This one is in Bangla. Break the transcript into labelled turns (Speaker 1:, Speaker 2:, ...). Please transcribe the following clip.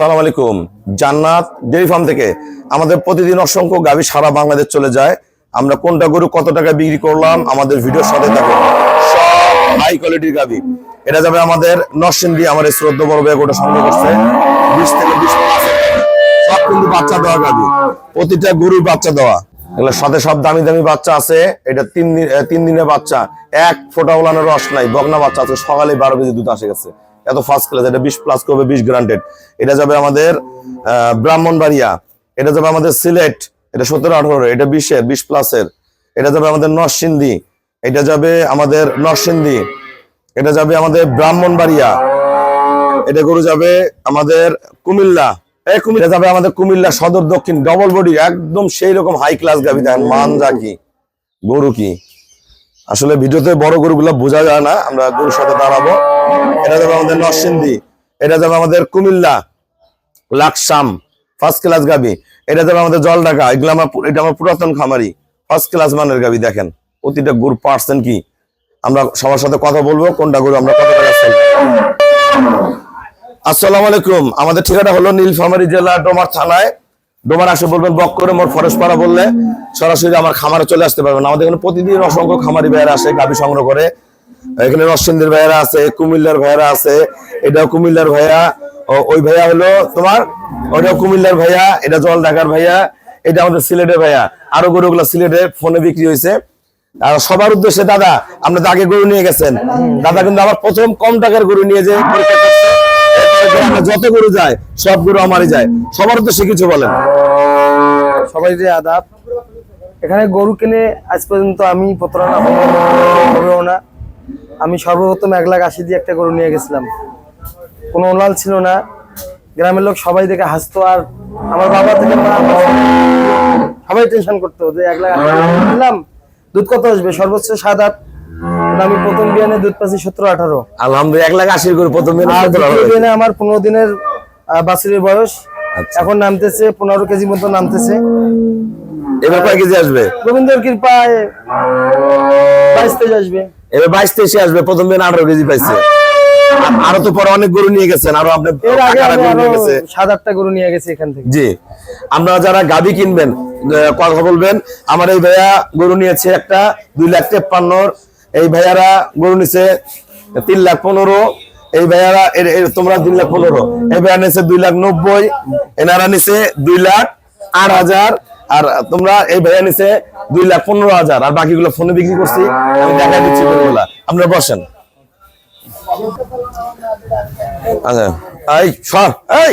Speaker 1: আসসালামু আলাইকুম। জান্নাত ডেইরি ফার্ম থেকে আমাদের প্রতিদিন অসংখ্য গাভী সারা বাংলাদেশ চলে যায়। আমরা কোনটা গরু কত টাকা বিক্রি করলাম আমাদের ভিডিওর সাথে থাকুন। সব হাই কোয়ালিটির গাভী। এটা যাবে আমাদের নরসিংদী, আমার এই শ্রদ্ধা বড় ভাই গোটা সংগ্রহ করছে 20 থেকে 20 সব কিন্তু বাচ্চা দেওয়া গাভী, প্রতিটা গরুর বাচ্চা দেওয়া। এগুলোর সাথে সব দামি দামি বাচ্চা আছে। এটা 3 দিনের বাচ্চা, এক ফোঁটা ওলানোর রস নাই, বগনা বাচ্চা আছে। সকালে 12 কেজি দুধ আসে গেছে, এত ফার্স্ট ক্লাস। এটা 20+ করবে, 20 গ্রান্টেড। এটা যাবে আমাদের ব্রাহ্মণবাড়িয়া, এটা যাবে আমাদের সিলেট, এটা 17-18, এটা 20+-এর। এটা যাবে আমাদের নরসিংদী, এটা যাবে আমাদের নরসিংদী, এটা যাবে আমাদের ব্রাহ্মণবাড়িয়া। এটা গরু যাবে আমাদের কুমিল্লা, কুমিল্লা যাবে আমাদের কুমিল্লা সদর দক্ষিণ, ডবল বডি, একদম সেই রকম হাই ক্লাস গাভী। দেখেন মান যা কি, গরু কি। আসলে ভিডিওতে বড় গরুগুলো বোঝা যায় না, আমরা গরুর সাথে দাঁড়াবো। এটা যাবে আমাদের নরসিংদী, এটা যাবে আমাদের কুমিল্লা লাকসাম, ফার্স্ট ক্লাস গাভী। এটা যাবে আমাদের জলঢাকা, এগুলো এটা আমার পুরাতন খামারি, ফার্স্ট ক্লাস মানের গাভী। দেখেন প্রতিটা গরু পার্সেন্ট কি। আমরা সবার সাথে কথা বলবো কোনটা গরু আমরা কত টাকা সেল। আসসালামু আলাইকুম। আমাদের ঠিকানা হলো নীলফামারী জেলা ডোমার থানায়। ডোমার আসে বলবেন বক করে মোর ফরেস্ট পাড়া বললে সরাসরি আমার খামারে চলে আসতে পারবেন। আমাদের এখানে প্রতিদিন অসংখ্য খামারি ভাইয়েরা আসে গাভী সংগ্রহ করে। এখানে নরসিংদীর ভাইয়েরা আছে, কুমিল্লার ভাইয়েরা আছে। এটাও কুমিল্লার ভাইয়া, ওই ভাইয়া হলো তোমার, ওটাও কুমিল্লার ভাইয়া, এটা জলঢাকার ভাইয়া, এটা আমাদের সিলেটের ভাইয়া। আরো গরুগুলো সিলেটে ফোনে বিক্রি হয়েছে। আর সবার উদ্দেশ্যে দাদা, আপনি তো আগে গরু নিয়ে গেছেন, দাদা কিন্তু আমার প্রথম কম টাকার গরু নিয়ে যে যত গরু যায় সব গরু আমারই যায়। সবার উদ্দেশ্যে কিছু বলেন।
Speaker 2: সবাই যে আদাব। এখানে গরু কিনে আজ পর্যন্ত আমি প্রতারণা হবেও না। আমি সর্বপ্রথম 1,80,000 দিয়ে একটা গরু নিয়ে গেছিলাম। কোনো ওলাল ছিল না, গ্রামের লোক সবাই দেখে হাসতো। আর আমার বাবা থেকে মা সবাই টেনশন করতো যে 1,80,000 দিলাম, দুধ কত আসবে, সর্বোচ্চ 7-8। আমি প্রথম বিয়ানে দুধ পাচ্ছি 17-18।
Speaker 1: আলহামদুলিল্লাহ 1,80,000 করে প্রথম
Speaker 2: বিয়ানে আমার 15 দিনের বাছুরের বয়স। এখন নামতেছে 15 কেজি মতো নামতেছে।
Speaker 1: এবার কয় কেজি আসবে?
Speaker 2: গোবিন্দর কৃপায় 22-23 আসবে।
Speaker 1: এবার 22-23 আসবে। প্রথম দিন 18 কেজি পাইছে। আরো তো পরে অনেক গরু নিয়ে গেছেন, আরো আপনি
Speaker 2: এর আগে 7-8টা গরু নিয়ে গেছে এখান থেকে।
Speaker 1: জি, আপনারা যারা গাভী কিনবেন কথা বলবেন। আমার এই ভাইয়া গরু নিয়েছে একটা 2,53,000, এই ভাইয়ারা গরু নিছে 3,15,000, এই ভাইয়ারা তোমরা 3,15,000, এই ভাইয়া নিছে 2,90,000, এনারা নিছে 2,08,000, আর তোমরা এই ভাইয়া নিছে 2,15,000। আর বাকিগুলো ফোনে বিক্রি করছি, আমি দেখা দিচ্ছি গরুগুলা। আপনারা বসেন। আচ্ছা, এই সর, এই